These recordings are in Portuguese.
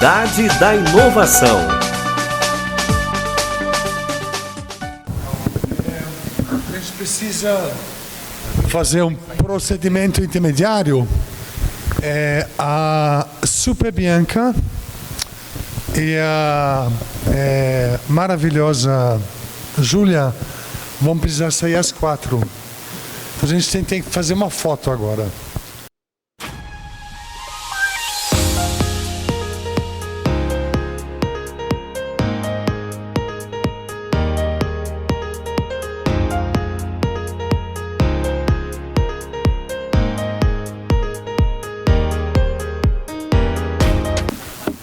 Cidade da Inovação. A gente precisa fazer um procedimento intermediário. A Super Bianca e a maravilhosa Júlia vão precisar sair às 4. Então a gente tem que fazer uma foto agora.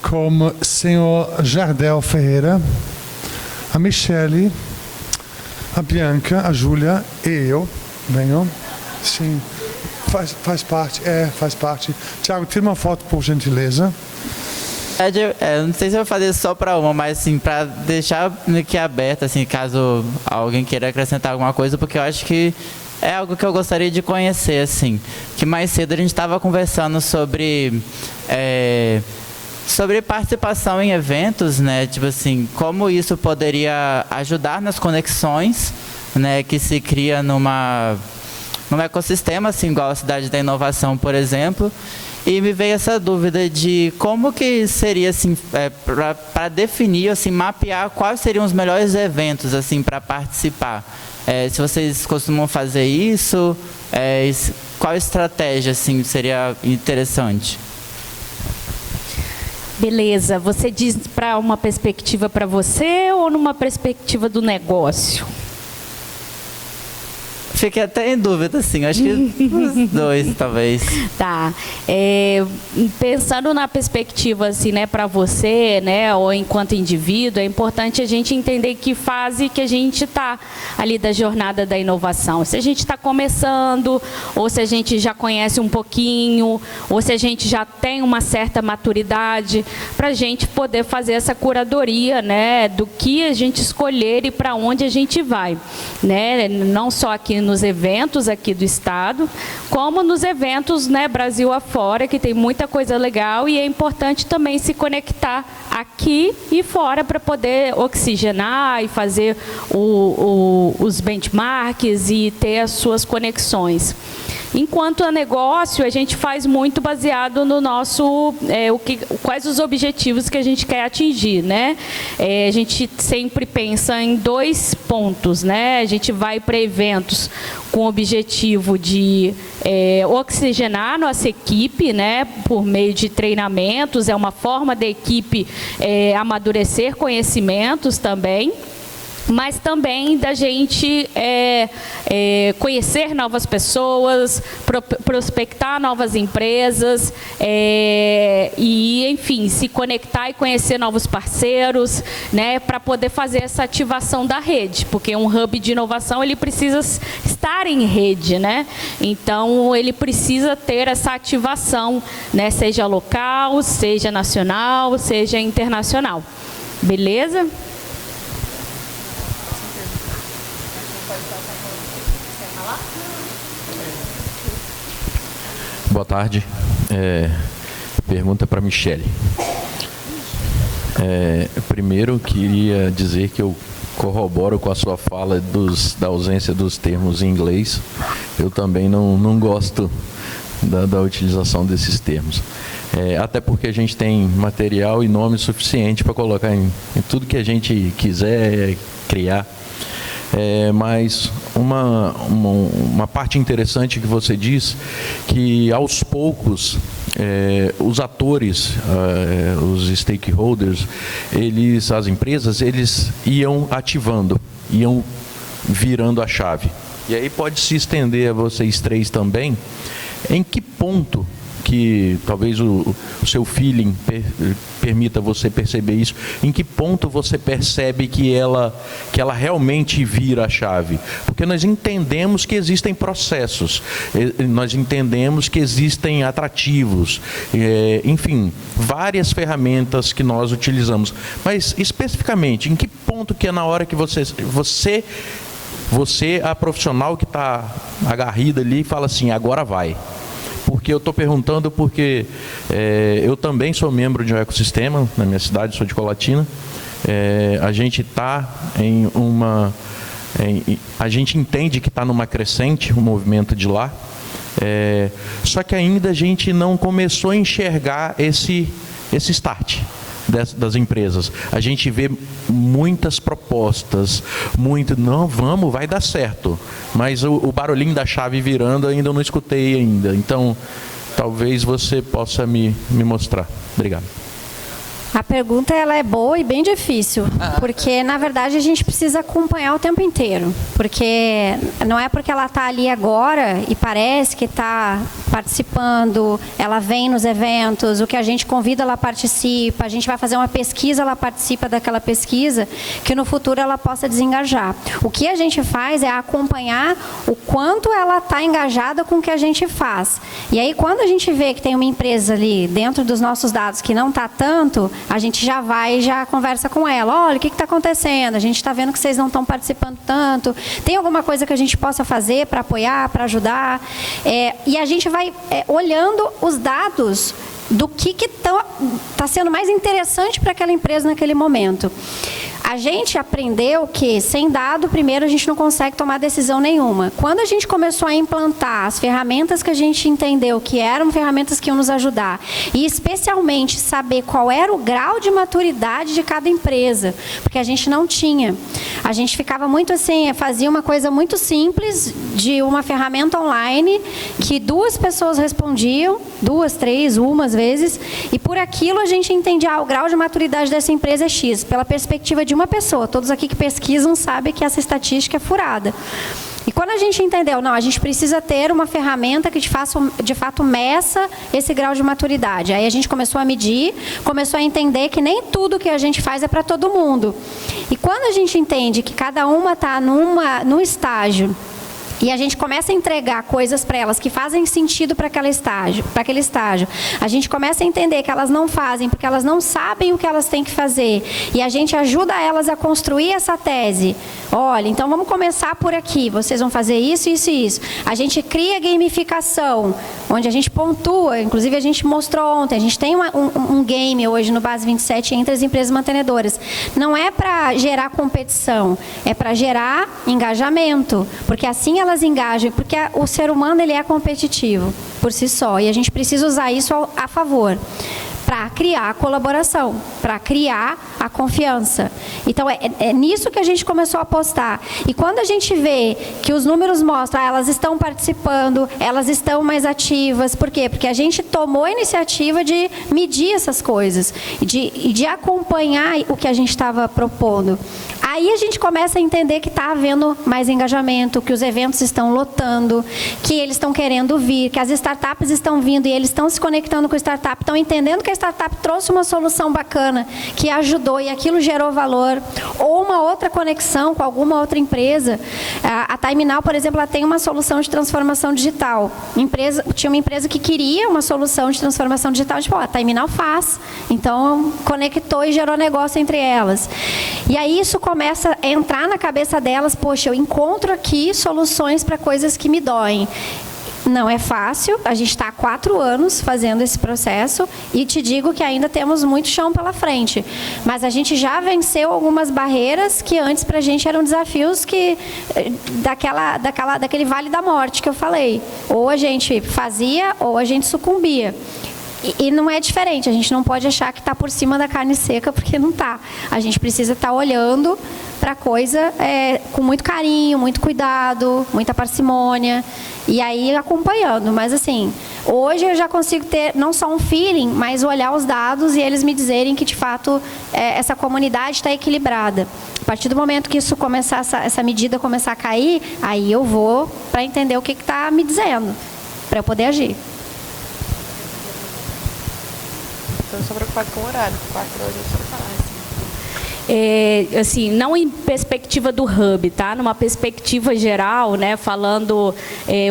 Como o senhor Jardel Ferreira, a Michele, a Bianca, a Júlia e eu. Venham. Sim. Faz parte. Faz parte. Tiago, tira uma foto, por gentileza. Não sei se eu vou fazer só para uma, mas assim, para deixar aqui aberto, assim, caso alguém queira acrescentar alguma coisa, porque eu acho que é algo que eu gostaria de conhecer, assim. Que mais cedo a gente estava conversando sobre participação em eventos, né? Tipo assim, como isso poderia ajudar nas conexões, né, que se cria num ecossistema, assim, igual a Cidade da Inovação, por exemplo. E me veio essa dúvida de como que seria, assim, para definir, assim, mapear quais seriam os melhores eventos, assim, para participar. Se vocês costumam fazer isso, qual estratégia, assim, seria interessante? Beleza, você diz para uma perspectiva para você ou numa perspectiva do negócio? Fiquei até em dúvida, assim, acho que os dois, talvez. Tá. Pensando na perspectiva, assim, né, para você, né, ou enquanto indivíduo, é importante a gente entender que fase que a gente está ali da jornada da inovação. Se a gente está começando, ou se a gente já conhece um pouquinho, ou se a gente já tem uma certa maturidade, para a gente poder fazer essa curadoria, né, do que a gente escolher e para onde a gente vai, né, não só aqui nos eventos aqui do estado, como nos eventos, né, Brasil afora, que tem muita coisa legal e é importante também se conectar aqui e fora para poder oxigenar e fazer os benchmarks e ter as suas conexões. Enquanto a negócio, a gente faz muito baseado no nosso, quais os objetivos que a gente quer atingir, né? A gente sempre pensa em 2 pontos, né? A gente vai para eventos com o objetivo de oxigenar nossa equipe, né? Por meio de treinamentos, é uma forma da equipe amadurecer conhecimentos também, mas também da gente conhecer novas pessoas, prospectar novas empresas e, enfim, se conectar e conhecer novos parceiros, né, para poder fazer essa ativação da rede, porque um hub de inovação ele precisa estar em rede, né? Então ele precisa ter essa ativação, né, seja local, seja nacional, seja internacional. Beleza? Boa tarde. Pergunta para Michele. Primeiro, queria dizer que eu corroboro com a sua fala da ausência dos termos em inglês. Eu também não gosto da utilização desses termos. Até porque a gente tem material e nome suficiente para colocar em tudo que a gente quiser criar. Mas uma parte interessante que você diz, que aos poucos os atores, os stakeholders, as empresas, eles iam ativando, iam virando a chave. E aí pode se estender a vocês 3 também, em que ponto que talvez o seu feeling permita você perceber isso, em que ponto você percebe que ela realmente vira a chave? Porque nós entendemos que existem processos, nós entendemos que existem atrativos, enfim, várias ferramentas que nós utilizamos, mas especificamente, em que ponto que é na hora que você a profissional que está agarrida ali, fala assim, agora vai. Porque eu estou perguntando porque eu também sou membro de um ecossistema na minha cidade, sou de Colatina. A gente está a gente entende que está numa crescente o movimento de lá, só que ainda a gente não começou a enxergar esse start das empresas. A gente vê muitas propostas, não, vai dar certo, mas o barulhinho da chave virando ainda eu não escutei ainda. Então, talvez você possa me mostrar. Obrigado. A pergunta ela é boa e bem difícil, porque na verdade a gente precisa acompanhar o tempo inteiro, porque não é porque ela está ali agora e parece que está participando, ela vem nos eventos, o que a gente convida ela participa, a gente vai fazer uma pesquisa, ela participa daquela pesquisa, que no futuro ela possa desengajar. O que a gente faz é acompanhar o quanto ela está engajada com o que a gente faz. E aí quando a gente vê que tem uma empresa ali dentro dos nossos dados que não está tanto, a gente já vai e já conversa com ela. Olha, o que está acontecendo? A gente está vendo que vocês não estão participando tanto. Tem alguma coisa que a gente possa fazer para apoiar, para ajudar? E a gente vai olhando os dados do que está sendo mais interessante para aquela empresa naquele momento. A gente aprendeu que, sem dado, primeiro, a gente não consegue tomar decisão nenhuma. Quando a gente começou a implantar as ferramentas que a gente entendeu que eram ferramentas que iam nos ajudar, e especialmente saber qual era o grau de maturidade de cada empresa, porque a gente não tinha. A gente ficava muito assim, fazia uma coisa muito simples de uma ferramenta online, que 2 pessoas respondiam, 2, 3, umas vezes, e por aquilo a gente entendia, o grau de maturidade dessa empresa é X, pela perspectiva de uma pessoa. Todos aqui que pesquisam sabem que essa estatística é furada. E quando a gente entendeu, não, a gente precisa ter uma ferramenta que de fato meça esse grau de maturidade. Aí a gente começou a medir, começou a entender que nem tudo que a gente faz é para todo mundo. E quando a gente entende que cada uma está num estágio, e a gente começa a entregar coisas para elas que fazem sentido para aquele estágio. A gente começa a entender que elas não fazem porque elas não sabem o que elas têm que fazer. E a gente ajuda elas a construir essa tese. Olha, então vamos começar por aqui. Vocês vão fazer isso, isso e isso. A gente cria gamificação, onde a gente pontua. Inclusive, a gente mostrou ontem. A gente tem um game hoje no Base 27 entre as empresas mantenedoras. Não é para gerar competição, é para gerar engajamento. Porque assim elas engajam, porque o ser humano ele é competitivo por si só, e a gente precisa usar isso a favor, para criar a colaboração, para criar a confiança. Então, é nisso que a gente começou a apostar. E quando a gente vê que os números mostram, elas estão participando, elas estão mais ativas. Por quê? Porque a gente tomou a iniciativa de medir essas coisas, de acompanhar o que a gente estava propondo. Aí a gente começa a entender que está havendo mais engajamento, que os eventos estão lotando, que eles estão querendo vir, que as startups estão vindo e eles estão se conectando com a startup, estão entendendo que a startup trouxe uma solução bacana, que ajudou e aquilo gerou valor, ou uma outra conexão com alguma outra empresa. A Time Now, por exemplo, ela tem uma solução de transformação digital. Tinha uma empresa que queria uma solução de transformação digital, tipo, a Time Now faz. Então, conectou e gerou negócio entre elas. E aí isso começa a entrar na cabeça delas, poxa, eu encontro aqui soluções para coisas que me doem. Não é fácil, a gente está há 4 anos fazendo esse processo e te digo que ainda temos muito chão pela frente. Mas a gente já venceu algumas barreiras que antes para a gente eram desafios daquele vale da morte que eu falei. Ou a gente fazia ou a gente sucumbia. E não é diferente, a gente não pode achar que está por cima da carne seca, porque não está. A gente precisa estar olhando para a coisa com muito carinho, muito cuidado, muita parcimônia, e aí acompanhando. Mas assim, hoje eu já consigo ter não só um feeling, mas olhar os dados e eles me dizerem que de fato essa comunidade está equilibrada. A partir do momento que isso começar, essa medida começar a cair, aí eu vou para entender o que está me dizendo, para eu poder agir. Eu estou preocupada com o horário, 4 horas eu preciso falar. Assim. assim, não em perspectiva do hub, tá? Numa perspectiva geral, né? Falando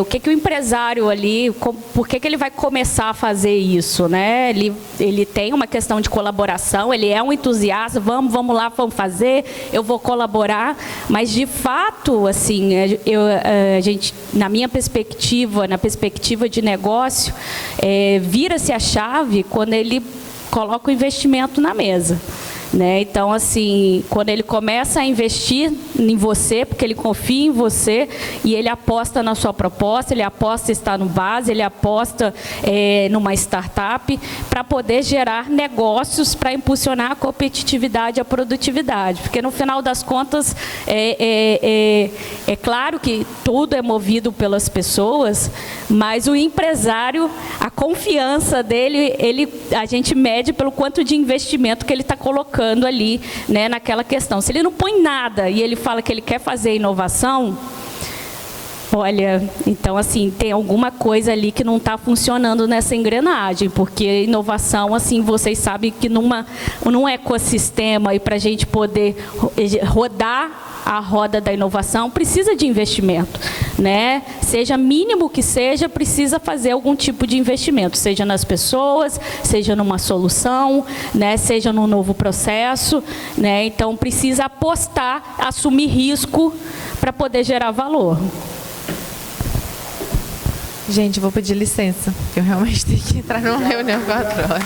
o que o empresário ali, por que ele vai começar a fazer isso, né? Ele tem uma questão de colaboração, ele é um entusiasta, vamos lá, vamos fazer, eu vou colaborar, mas de fato, assim, a gente, na minha perspectiva, na perspectiva de negócio, vira-se a chave quando ele coloca o investimento na mesa. Né? Então, assim, quando ele começa a investir em você, porque ele confia em você e ele aposta na sua proposta, ele aposta em estar no base, ele aposta numa startup para poder gerar negócios para impulsionar a competitividade e a produtividade. Porque, no final das contas, é claro que tudo é movido pelas pessoas, mas o empresário, a confiança dele, a gente mede pelo quanto de investimento que ele está colocando ali, né, naquela questão. Se ele não põe nada e ele fala que ele quer fazer não olha, então assim, tem alguma coisa ali que não está funcionando nessa engrenagem, porque inovação, assim, vocês sabem que num ecossistema, e para a gente poder rodar a roda da inovação, precisa de investimento, né? Seja mínimo que seja, precisa fazer algum tipo de investimento, seja nas pessoas, seja numa solução, né? Seja num novo processo, né? Então, precisa apostar, assumir risco para poder gerar valor. Gente, vou pedir licença, porque eu realmente tenho que entrar numa reunião 4 horas.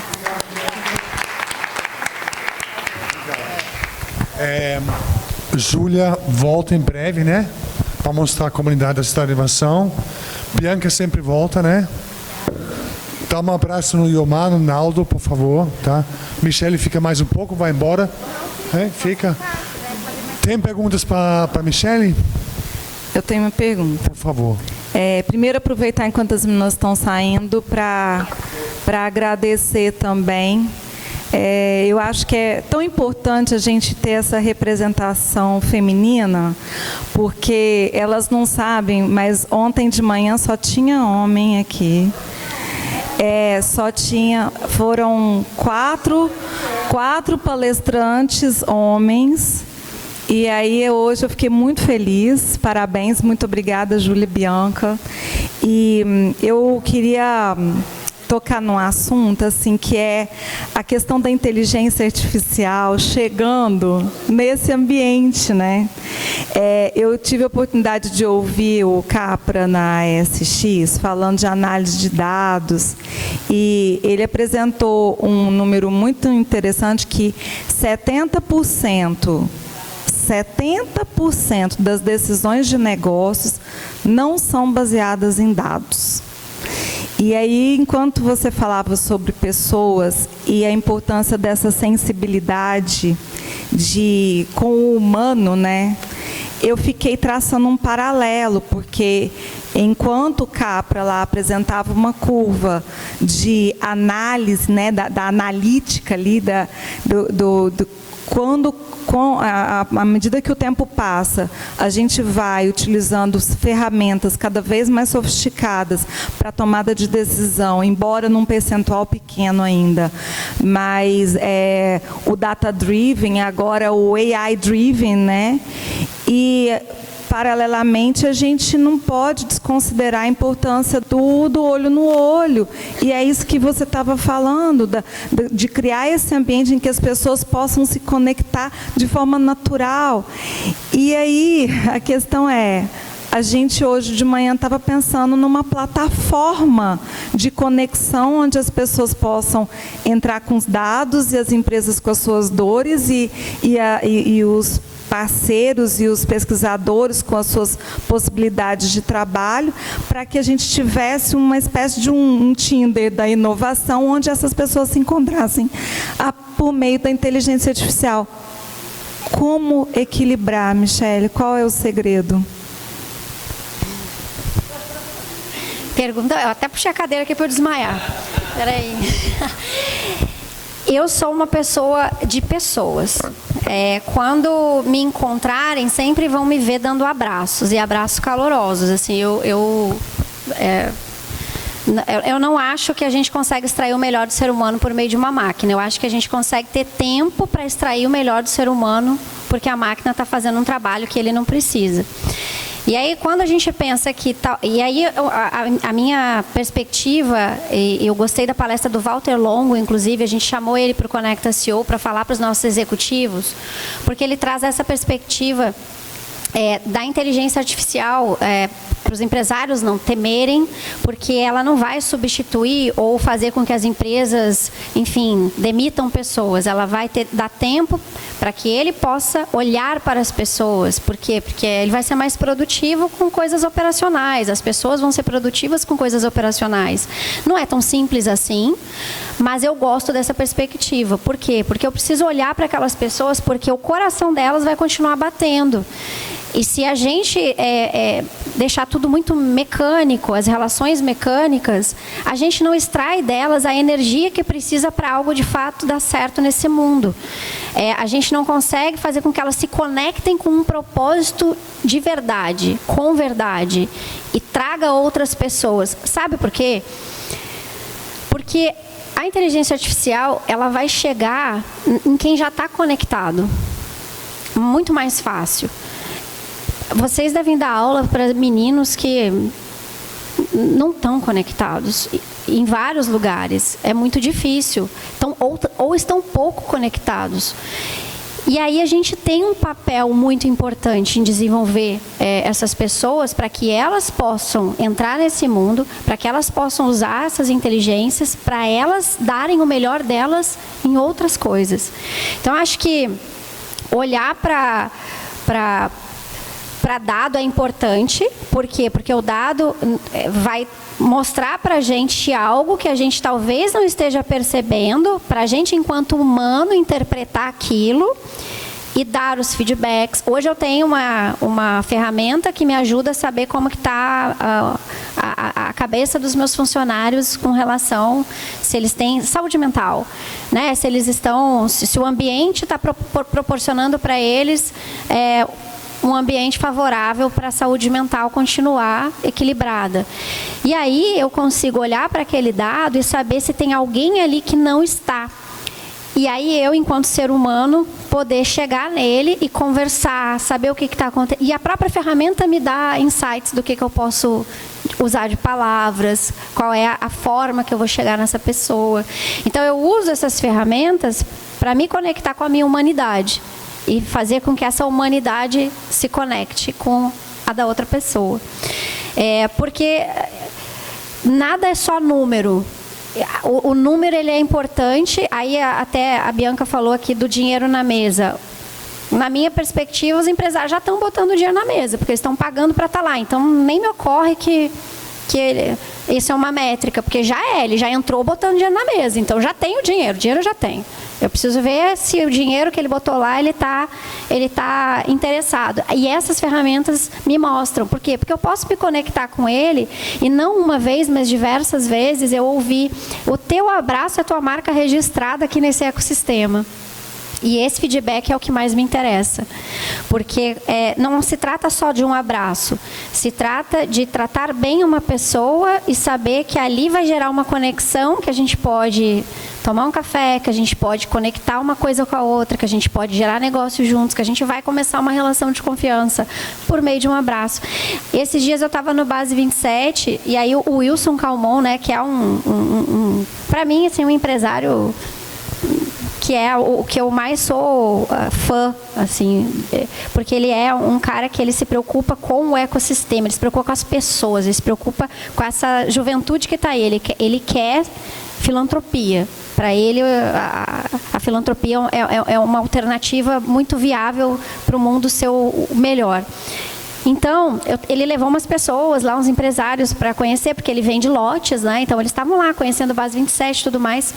Júlia volta em breve, né? Para mostrar a comunidade da Cidade de Inovação. Bianca sempre volta, né? Dá um abraço no Iomar, no Naldo, por favor, tá? Michele fica mais um pouco, vai embora. Fica. Tem perguntas para Michele? Eu tenho uma pergunta. Por favor. Primeiro, aproveitar enquanto as meninas estão saindo para agradecer também. Eu acho que é tão importante a gente ter essa representação feminina, porque elas não sabem, mas ontem de manhã só tinha homem aqui. Foram quatro palestrantes homens. E aí hoje eu fiquei muito feliz, parabéns, muito obrigada, Júlia e Bianca. E eu queria tocar num assunto assim, que é a questão da inteligência artificial chegando nesse ambiente, né? Eu tive a oportunidade de ouvir o Capra na ASX falando de análise de dados, e ele apresentou um número muito interessante, que 70% das decisões de negócios não são baseadas em dados. E aí, enquanto você falava sobre pessoas e a importância dessa sensibilidade com o humano, né, eu fiquei traçando um paralelo, porque enquanto o Capra lá apresentava uma curva de análise, né, da analítica ali, à medida que o tempo passa, a gente vai utilizando ferramentas cada vez mais sofisticadas para tomada de decisão, embora num percentual pequeno ainda. Mas o data-driven, agora o AI-driven, né? E paralelamente, a gente não pode desconsiderar a importância do olho no olho. E é isso que você estava falando, de criar esse ambiente em que as pessoas possam se conectar de forma natural. E aí, a questão a gente hoje de manhã estava pensando numa plataforma de conexão onde as pessoas possam entrar com os dados e as empresas com as suas dores e os parceiros e os pesquisadores com as suas possibilidades de trabalho, para que a gente tivesse uma espécie de um Tinder da inovação, onde essas pessoas se encontrassem por meio da inteligência artificial. Como equilibrar, Michele? Qual é o segredo? Pergunta, eu até puxei a cadeira aqui para eu desmaiar. Espera aí. Eu sou uma pessoa de pessoas. Quando me encontrarem, sempre vão me ver dando abraços, e abraços calorosos. Assim, Eu não acho que a gente consegue extrair o melhor do ser humano por meio de uma máquina. Eu acho que a gente consegue ter tempo para extrair o melhor do ser humano, porque a máquina está fazendo um trabalho que ele não precisa. E aí, quando a gente pensa que... E aí, a minha perspectiva, e eu gostei da palestra do Walter Longo, inclusive, a gente chamou ele para o Conecta CEO para falar para os nossos executivos, porque ele traz essa perspectiva da inteligência artificial para os empresários não temerem, porque ela não vai substituir ou fazer com que as empresas, enfim, demitam pessoas. Ela vai dar tempo para que ele possa olhar para as pessoas. Por quê? Porque ele vai ser mais produtivo com coisas operacionais. As pessoas vão ser produtivas com coisas operacionais. Não é tão simples assim, mas eu gosto dessa perspectiva. Por quê? Porque eu preciso olhar para aquelas pessoas, porque o coração delas vai continuar batendo. E se a gente deixar tudo muito mecânico, as relações mecânicas, a gente não extrai delas a energia que precisa para algo de fato dar certo nesse mundo. A gente não consegue fazer com que elas se conectem com um propósito de verdade, com verdade, e traga outras pessoas. Sabe por quê? Porque a inteligência artificial, ela vai chegar em quem já está conectado. Muito mais fácil. Vocês devem dar aula para meninos que não estão conectados em vários lugares. É muito difícil. Então, ou estão pouco conectados. E aí a gente tem um papel muito importante em desenvolver essas pessoas para que elas possam entrar nesse mundo, para que elas possam usar essas inteligências, para elas darem o melhor delas em outras coisas. Então, acho que olhar para dado é importante. Por quê? Porque o dado vai mostrar para a gente algo que a gente talvez não esteja percebendo, para a gente, enquanto humano, interpretar aquilo e dar os feedbacks. Hoje eu tenho uma ferramenta que me ajuda a saber como que está a cabeça dos meus funcionários com relação se eles têm saúde mental, né? Se eles estão, se o ambiente está proporcionando para eles um ambiente favorável para a saúde mental continuar equilibrada. E aí eu consigo olhar para aquele dado e saber se tem alguém ali que não está. E aí eu, enquanto ser humano, poder chegar nele e conversar, saber o que está acontecendo. E a própria ferramenta me dá insights do que eu posso usar de palavras, qual é a forma que eu vou chegar nessa pessoa. Então eu uso essas ferramentas para me conectar com a minha humanidade e fazer com que essa humanidade se conecte com a da outra pessoa. Porque nada é só número. O número, ele é importante. Aí até a Bianca falou aqui do dinheiro na mesa. Na minha perspectiva, os empresários já estão botando dinheiro na mesa, porque eles estão pagando para estar lá. Então, nem me ocorre que isso é uma métrica, porque ele já entrou botando dinheiro na mesa. Então, já tem o dinheiro eu já tenho. Eu preciso ver se o dinheiro que ele botou lá, ele tá interessado. E essas ferramentas me mostram. Por quê? Porque eu posso me conectar com ele e não uma vez, mas diversas vezes eu ouvi: o teu abraço é a tua marca registrada aqui nesse ecossistema. E esse feedback é o que mais me interessa, porque não se trata só de um abraço, se trata de tratar bem uma pessoa e saber que ali vai gerar uma conexão, que a gente pode tomar um café, que a gente pode conectar uma coisa com a outra, que a gente pode gerar negócios juntos, que a gente vai começar uma relação de confiança por meio de um abraço. Esses dias eu estava no Base 27, e aí o Wilson Calmon, né, que é para mim, assim, um empresário que é o que eu mais sou fã, assim, porque ele é um cara que ele se preocupa com o ecossistema, ele se preocupa com as pessoas, ele se preocupa com essa juventude que está aí, ele quer filantropia. Para ele, a filantropia é uma alternativa muito viável para o mundo ser o melhor. Então, ele levou umas pessoas lá, uns empresários, para conhecer, porque ele vende lotes, né? Então, eles estavam lá conhecendo o Base 27 e tudo mais.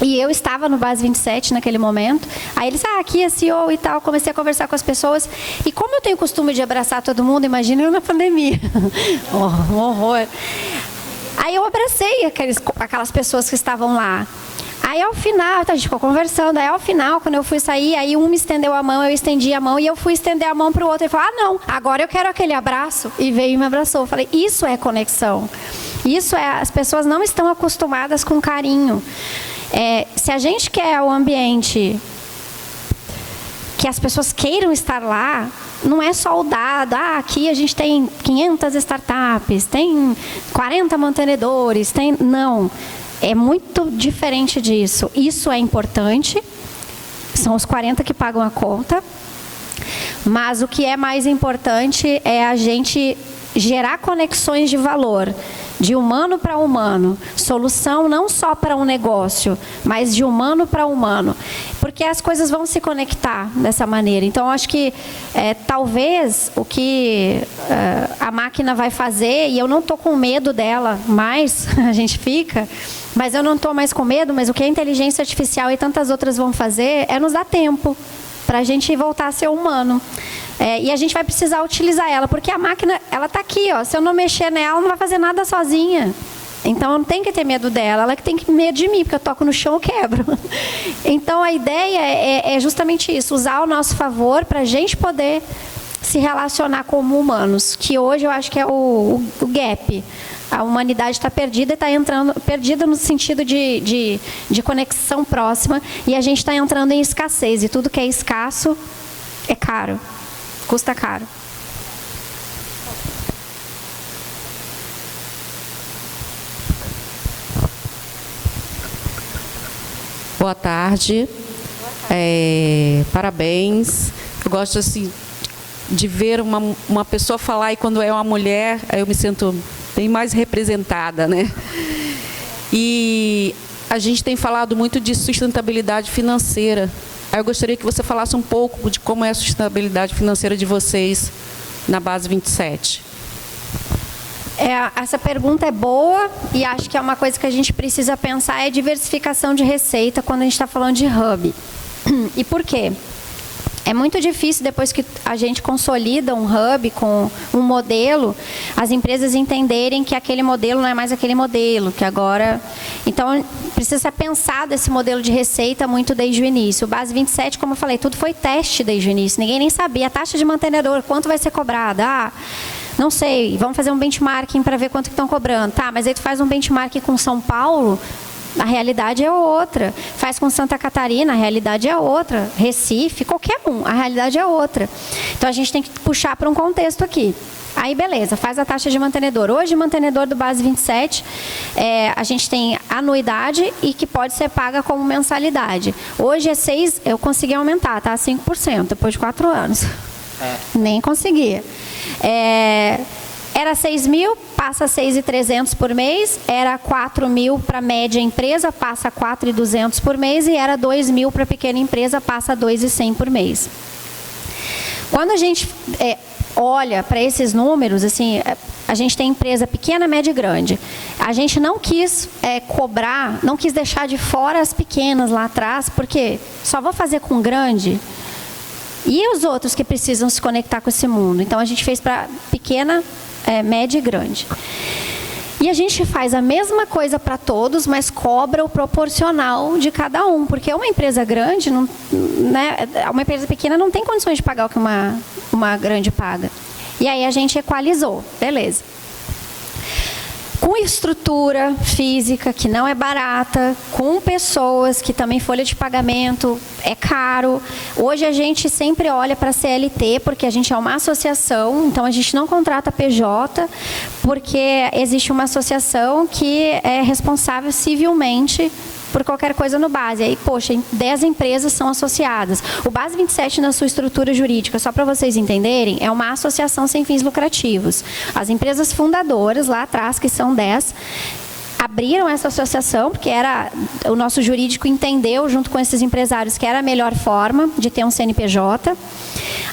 E eu estava no Base 27 naquele momento. Aí eles, aqui é CEO e tal. Comecei a conversar com as pessoas. E como eu tenho o costume de abraçar todo mundo, imagina eu na pandemia. Um horror. Aí eu abracei aquelas pessoas que estavam lá. Aí ao final, a gente ficou conversando. Aí ao final, quando eu fui sair, aí um me estendeu a mão, eu estendi a mão. E eu fui estender a mão para o outro. Ele falou, não, agora eu quero aquele abraço. E veio e me abraçou. Eu falei, isso é conexão. Isso as pessoas não estão acostumadas com carinho. Se a gente quer o ambiente que as pessoas queiram estar lá, não é só o dado, aqui a gente tem 500 startups, tem 40 mantenedores, não. É muito diferente disso. Isso é importante, são os 40 que pagam a conta, mas o que é mais importante é a gente gerar conexões de valor, de humano para humano, solução não só para um negócio, mas de humano para humano, porque as coisas vão se conectar dessa maneira. Então, acho que talvez o que a máquina vai fazer, e eu não estou com medo dela mais, a gente fica, mas eu não estou mais com medo, mas o que a inteligência artificial e tantas outras vão fazer é nos dar tempo para a gente voltar a ser humano. E a gente vai precisar utilizar ela, porque a máquina, ela está aqui, ó. Se eu não mexer nela, ela não vai fazer nada sozinha. Então, eu não tenho que ter medo dela, ela que tem que ter medo de mim, porque eu toco no chão, eu quebro. Então, a ideia é justamente isso, usar ao nosso favor para a gente poder se relacionar como humanos, que hoje eu acho que é o gap. A humanidade está perdida e está entrando, perdida no sentido de conexão próxima, e a gente está entrando em escassez, e tudo que é escasso é caro. Custa caro. Boa tarde. Parabéns. Eu gosto assim de ver uma pessoa falar, e quando é uma mulher, eu me sinto bem mais representada, né? E a gente tem falado muito de sustentabilidade financeira. Eu gostaria que você falasse um pouco de como é a sustentabilidade financeira de vocês na Base 27. Essa pergunta é boa, e acho que é uma coisa que a gente precisa pensar, é diversificação de receita quando a gente está falando de hub. E por quê? É muito difícil, depois que a gente consolida um hub com um modelo, as empresas entenderem que aquele modelo não é mais aquele modelo, que agora... Então, precisa ser pensado esse modelo de receita muito desde o início. O Base 27, como eu falei, tudo foi teste desde o início. Ninguém nem sabia. A taxa de mantenedor, quanto vai ser cobrada? Não sei, vamos fazer um benchmarking para ver quanto que estão cobrando. Tá, mas aí tu faz um benchmarking com São Paulo... A realidade é outra. Faz com Santa Catarina, a realidade é outra. Recife, qualquer um, a realidade é outra. Então, a gente tem que puxar para um contexto aqui. Aí, beleza, faz a taxa de mantenedor. Hoje, o mantenedor do Base 27, a gente tem anuidade e que pode ser paga como mensalidade. Hoje é 6%, eu consegui aumentar, tá? 5%, depois de 4 anos. Nem conseguia. Era 6 mil, passa 6.300 por mês, era 4 mil para média empresa, passa 4.200 por mês, e era 2 mil para pequena empresa, passa 2.100 por mês. Quando a gente olha para esses números, assim, a gente tem empresa pequena, média e grande. A gente não quis cobrar, não quis deixar de fora as pequenas lá atrás, porque só vou fazer com grande. E os outros que precisam se conectar com esse mundo? Então, a gente fez para pequena, média e grande. E a gente faz a mesma coisa para todos, mas cobra o proporcional de cada um. Porque uma empresa grande, uma empresa pequena não tem condições de pagar o que uma grande paga. E aí a gente equalizou, beleza. Com estrutura física, que não é barata, com pessoas, que também folha de pagamento é caro. Hoje a gente sempre olha para a CLT, porque a gente é uma associação, então a gente não contrata PJ, porque existe uma associação que é responsável civilmente por qualquer coisa no Base. Aí, poxa, 10 empresas são associadas. O Base 27, na sua estrutura jurídica, só para vocês entenderem, é uma associação sem fins lucrativos. As empresas fundadoras, lá atrás, que são 10, abriram essa associação, porque o nosso jurídico entendeu, junto com esses empresários, que era a melhor forma de ter um CNPJ.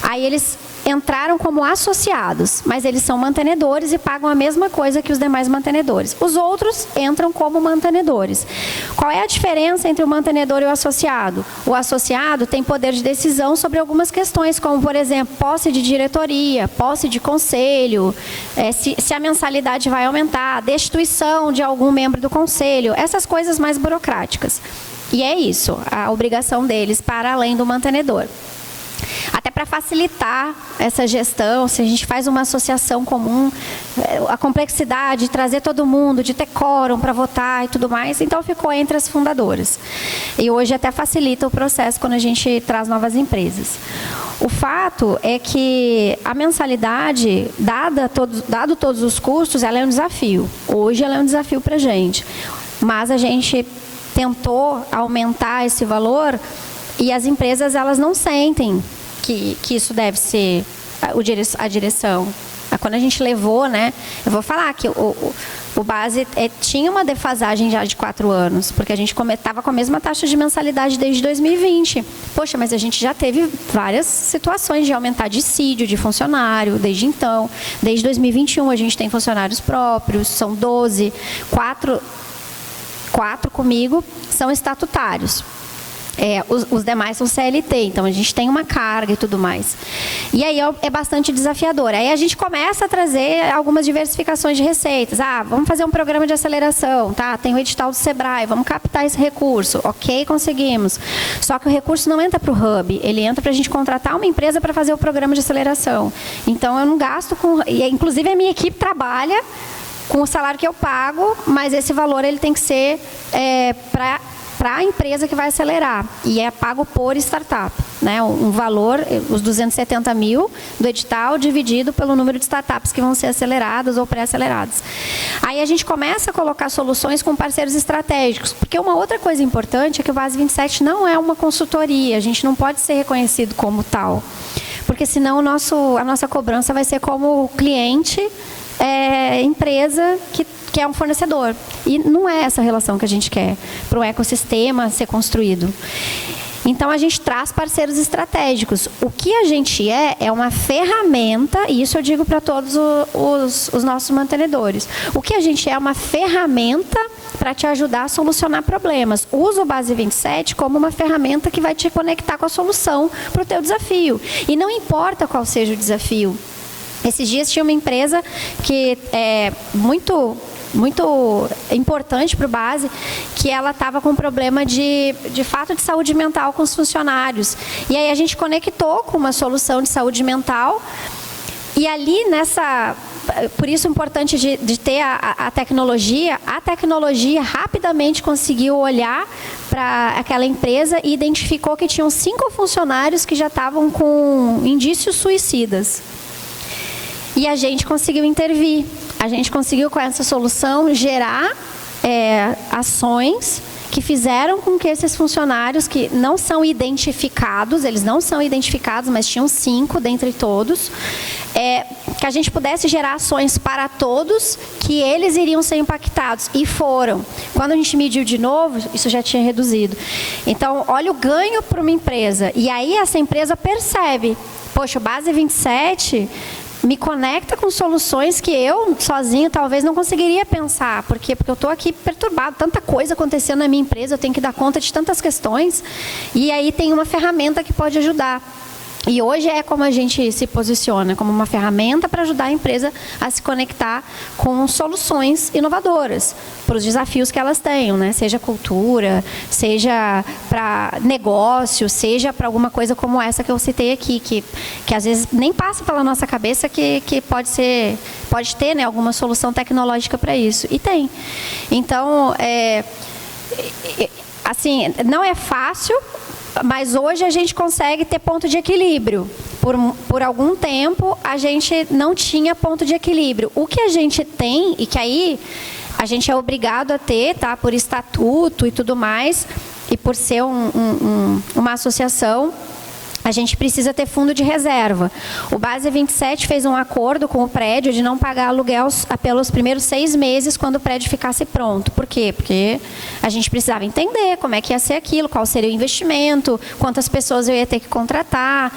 Aí eles entraram como associados, mas eles são mantenedores e pagam a mesma coisa que os demais mantenedores. Os outros entram como mantenedores. Qual é a diferença entre o mantenedor e o associado? O associado tem poder de decisão sobre algumas questões, como, por exemplo, posse de diretoria, posse de conselho, se a mensalidade vai aumentar, destituição de algum membro do conselho, essas coisas mais burocráticas. E é isso, a obrigação deles para além do mantenedor. Até para facilitar essa gestão, se a gente faz uma associação comum, a complexidade de trazer todo mundo, de ter quórum para votar e tudo mais, então ficou entre as fundadoras. E hoje até facilita o processo quando a gente traz novas empresas. O fato é que a mensalidade, dado todos os custos, ela é um desafio. Hoje ela é um desafio para a gente. Mas a gente tentou aumentar esse valor e as empresas elas não sentem que isso deve ser a direção. Quando a gente levou, né, eu vou falar que o base tinha uma defasagem já de 4 anos, porque a gente estava com a mesma taxa de mensalidade desde 2020. Poxa, mas a gente já teve várias situações de aumentar dissídio de funcionário desde então. Desde 2021 a gente tem funcionários próprios, são 12, 4 comigo são estatutários. Os demais são CLT, então a gente tem uma carga e tudo mais. E aí é bastante desafiador. Aí a gente começa a trazer algumas diversificações de receitas. Vamos fazer um programa de aceleração, tá? Tem o edital do Sebrae, vamos captar esse recurso. Ok, conseguimos. Só que o recurso não entra para o Hub, ele entra para a gente contratar uma empresa para fazer o programa de aceleração. Então eu não gasto com... Inclusive a minha equipe trabalha com o salário que eu pago, mas esse valor ele tem que ser para a empresa que vai acelerar, e é pago por startup, né? Um valor, os 270 mil do edital, dividido pelo número de startups que vão ser aceleradas ou pré-aceleradas. Aí a gente começa a colocar soluções com parceiros estratégicos, porque uma outra coisa importante é que o Base 27 não é uma consultoria, a gente não pode ser reconhecido como tal, porque senão a nossa cobrança vai ser como cliente, empresa que é um fornecedor. E não é essa relação que a gente quer para o ecossistema ser construído. Então, a gente traz parceiros estratégicos. O que a gente é uma ferramenta, e isso eu digo para todos os nossos mantenedores. O que a gente é uma ferramenta para te ajudar a solucionar problemas. Usa o Base 27 como uma ferramenta que vai te conectar com a solução para o teu desafio. E não importa qual seja o desafio. Esses dias tinha uma empresa que é muito importante para o Base, que ela estava com um problema de fato de saúde mental com os funcionários. E aí a gente conectou com uma solução de saúde mental. E ali por isso é importante de ter a tecnologia rapidamente conseguiu olhar para aquela empresa e identificou que tinham 5 funcionários que já estavam com indícios suicidas. E a gente conseguiu intervir. A gente conseguiu, com essa solução, gerar ações que fizeram com que esses funcionários, que não são identificados, eles não são identificados, mas tinham 5 dentre todos, que a gente pudesse gerar ações para todos, que eles iriam ser impactados. E foram. Quando a gente mediu de novo, isso já tinha reduzido. Então, olha o ganho para uma empresa. E aí essa empresa percebe, poxa, o Base 27... me conecta com soluções que eu, sozinho, talvez não conseguiria pensar. Por quê? Porque eu estou aqui perturbado, tanta coisa acontecendo na minha empresa, eu tenho que dar conta de tantas questões, e aí tem uma ferramenta que pode ajudar. E hoje é como a gente se posiciona, como uma ferramenta para ajudar a empresa a se conectar com soluções inovadoras, para os desafios que elas tenham, né? Seja cultura, seja para negócio, seja para alguma coisa como essa que eu citei aqui, que às vezes nem passa pela nossa cabeça que pode ter, né, alguma solução tecnológica para isso. E tem. Então, assim, não é fácil, mas hoje a gente consegue ter ponto de equilíbrio. Por algum tempo, a gente não tinha ponto de equilíbrio. O que a gente tem, e que aí a gente é obrigado a ter, tá, por estatuto e tudo mais, e por ser uma associação, a gente precisa ter fundo de reserva. O Base 27 fez um acordo com o prédio de não pagar aluguel pelos primeiros 6 meses quando o prédio ficasse pronto. Por quê? Porque a gente precisava entender como é que ia ser aquilo, qual seria o investimento, quantas pessoas eu ia ter que contratar.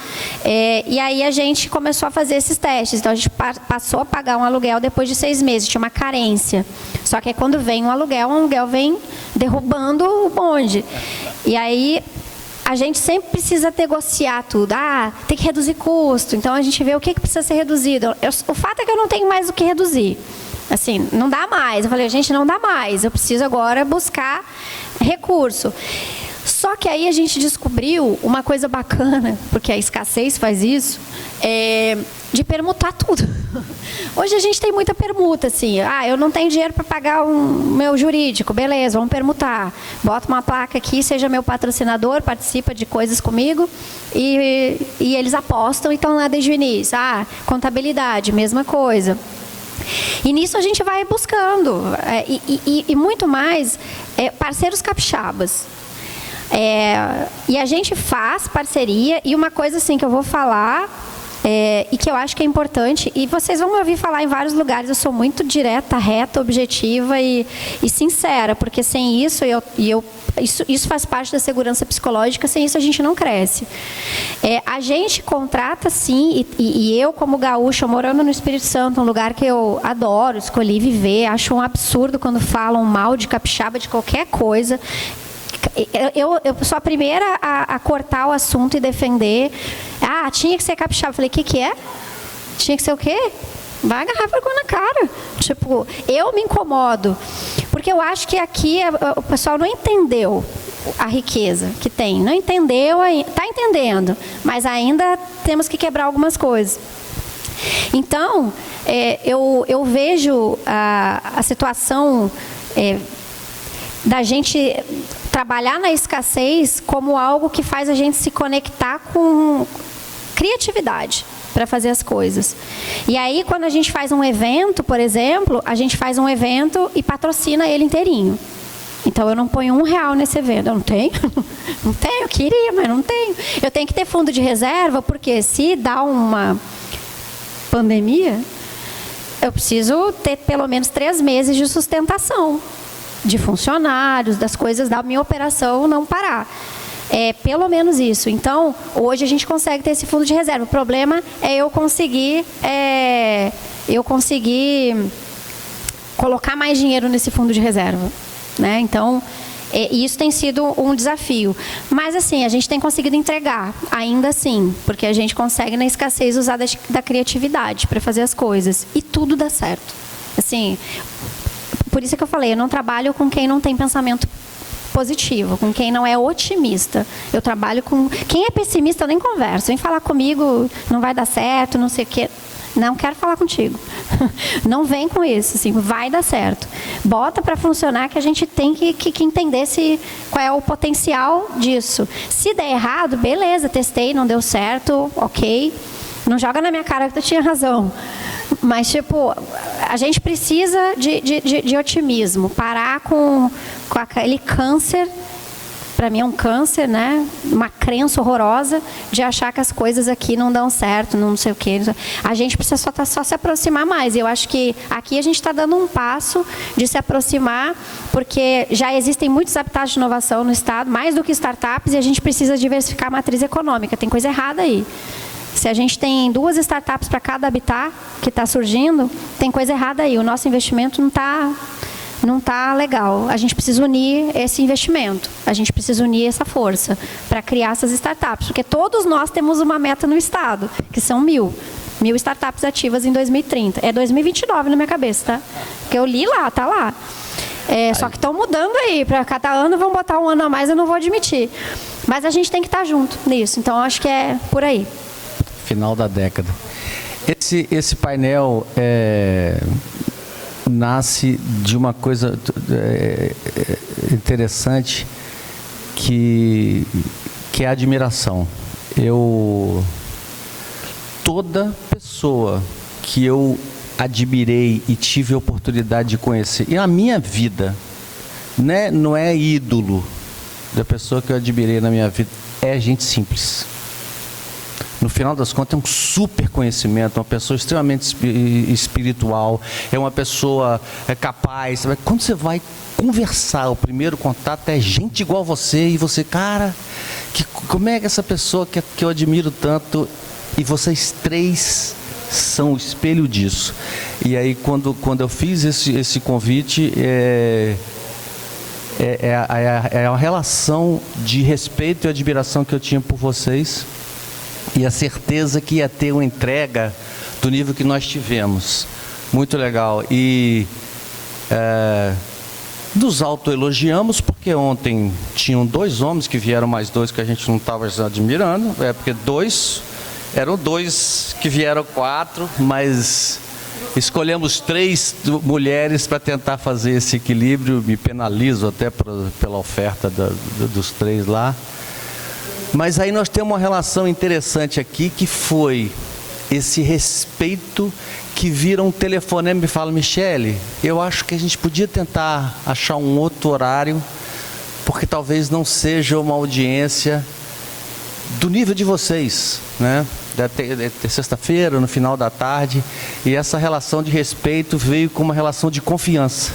E aí a gente começou a fazer esses testes. Então a gente passou a pagar um aluguel depois de 6 meses, tinha uma carência. Só que quando vem um aluguel vem derrubando o bonde. E aí a gente sempre precisa negociar tudo. Tem que reduzir custo. Então, a gente vê o que precisa ser reduzido. O fato é que eu não tenho mais o que reduzir. Assim, não dá mais. Eu falei, gente, não dá mais. Eu preciso agora buscar recurso. Só Só que aí a gente descobriu uma coisa bacana, porque a escassez faz isso, de permutar tudo. Hoje a gente tem muita permuta, assim. Eu não tenho dinheiro para pagar o meu jurídico, beleza, vamos permutar. Bota uma placa aqui, seja meu patrocinador, participa de coisas comigo e eles apostam e estão lá desde o início. Contabilidade, mesma coisa. E nisso a gente vai buscando, e muito mais parceiros capixabas. E a gente faz parceria, e uma coisa assim que eu vou falar, e que eu acho que é importante, e vocês vão me ouvir falar em vários lugares, eu sou muito direta, reta, objetiva e sincera, porque sem isso, isso faz parte da segurança psicológica, sem isso a gente não cresce. A gente contrata sim, e eu como gaúcha, morando no Espírito Santo, um lugar que eu adoro, escolhi viver, acho um absurdo quando falam mal de capixaba, de qualquer coisa. Eu sou a primeira a cortar o assunto e defender. Tinha que ser capixaba. Eu falei, o que é? Tinha que ser o quê? Vai agarrar vergonha na cara. Tipo, eu me incomodo. Porque eu acho que aqui o pessoal não entendeu a riqueza que tem. Não entendeu, está entendendo. Mas ainda temos que quebrar algumas coisas. Então, eu vejo a situação da gente trabalhar na escassez como algo que faz a gente se conectar com criatividade para fazer as coisas. E aí, quando a gente faz um evento, por exemplo, a gente faz um evento e patrocina ele inteirinho. Então, eu não ponho R$1 nesse evento. Eu não tenho? Não tenho, eu queria, mas não tenho. Eu tenho que ter fundo de reserva, porque se dá uma pandemia, eu preciso ter pelo menos 3 meses de sustentação de funcionários, das coisas da minha operação não parar. Pelo menos isso. Então, hoje a gente consegue ter esse fundo de reserva. O problema é eu conseguir colocar mais dinheiro nesse fundo de reserva, né? Então, isso tem sido um desafio. Mas, assim, a gente tem conseguido entregar, ainda assim, porque a gente consegue, na escassez, usar da criatividade para fazer as coisas. E tudo dá certo. Assim, por isso que eu falei, eu não trabalho com quem não tem pensamento positivo, com quem não é otimista. Eu trabalho com... Quem é pessimista, eu nem converso. Vem falar comigo, não vai dar certo, não sei o quê. Não quero falar contigo. Não vem com isso, assim, vai dar certo. Bota para funcionar, que a gente tem que entender qual é o potencial disso. Se der errado, beleza, testei, não deu certo, ok. Não joga na minha cara que tu tinha razão. Mas, tipo, a gente precisa de otimismo. Parar com aquele câncer, para mim é um câncer, né? Uma crença horrorosa de achar que as coisas aqui não dão certo, não sei o quê. A gente precisa só se aproximar mais. Eu acho que aqui a gente está dando um passo de se aproximar, porque já existem muitos habitats de inovação no Estado, mais do que startups, e a gente precisa diversificar a matriz econômica. Tem coisa errada aí. Se a gente tem 2 startups para cada habitat que está surgindo, tem coisa errada aí. O nosso investimento não tá legal. A gente precisa unir esse investimento. A gente precisa unir essa força para criar essas startups. Porque todos nós temos uma meta no Estado, que são 1.000 startups ativas em 2030. É 2029 na minha cabeça, tá? Porque eu li lá, tá lá. Só que estão mudando aí. Para cada ano vão botar um ano a mais, eu não vou admitir. Mas a gente tem que estar junto nisso. Então, acho que é por aí. Final da década. Esse painel nasce de uma coisa interessante que é a admiração. Toda pessoa que eu admirei e tive a oportunidade de conhecer, e na minha vida, né, não é ídolo da pessoa que eu admirei na minha vida, é gente simples. No final das contas, é um super conhecimento, uma pessoa extremamente espiritual, é uma pessoa capaz. Quando você vai conversar, o primeiro contato é gente igual a você, e você, cara, como é que essa pessoa que eu admiro tanto, e vocês 3 são o espelho disso. E aí, quando eu fiz esse convite, é a relação de respeito e admiração que eu tinha por vocês, e a certeza que ia ter uma entrega do nível que nós tivemos. Muito legal. E Nos autoelogiamos, porque ontem tinham 2 homens que vieram, mais 2 que a gente não estava admirando, porque eram 2 que vieram 4, mas escolhemos 3 mulheres para tentar fazer esse equilíbrio. Me penalizo até pela oferta dos 3 lá. Mas aí nós temos uma relação interessante aqui, que foi esse respeito, que vira um telefonema e fala: Michele, eu acho que a gente podia tentar achar um outro horário, porque talvez não seja uma audiência do nível de vocês, né? De sexta-feira, no final da tarde. E essa relação de respeito veio com uma relação de confiança.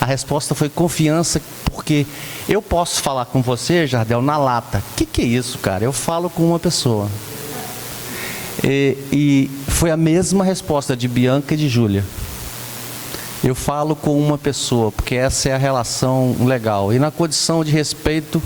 A resposta foi confiança, porque eu posso falar com você, Jardel, na lata. O que é isso, cara? Eu falo com uma pessoa. E foi a mesma resposta de Bianca e de Júlia. Eu falo com uma pessoa, porque essa é a relação legal. E na condição de respeito,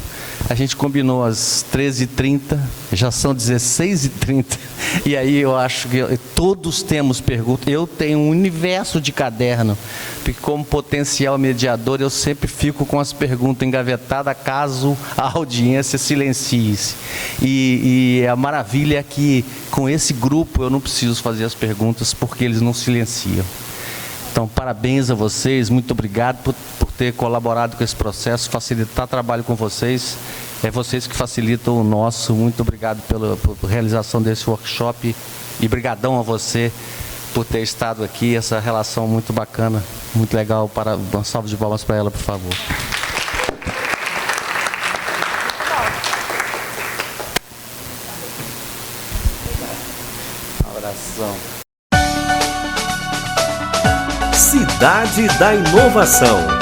a gente combinou às 13h30, já são 16h30. E aí eu acho que todos temos perguntas. Eu tenho um universo de caderno, porque como potencial mediador, eu sempre fico com as perguntas engavetadas, caso a audiência silencie-se. E a maravilha é que com esse grupo eu não preciso fazer as perguntas, porque eles não silenciam. Então, parabéns a vocês, muito obrigado por ter colaborado com esse processo, facilitar o trabalho com vocês. É vocês que facilitam o nosso. Muito obrigado pela realização desse workshop e brigadão a você por ter estado aqui. Essa relação muito bacana, muito legal. Uma salva de palmas para ela, por favor. Um abração. Cidade da Inovação.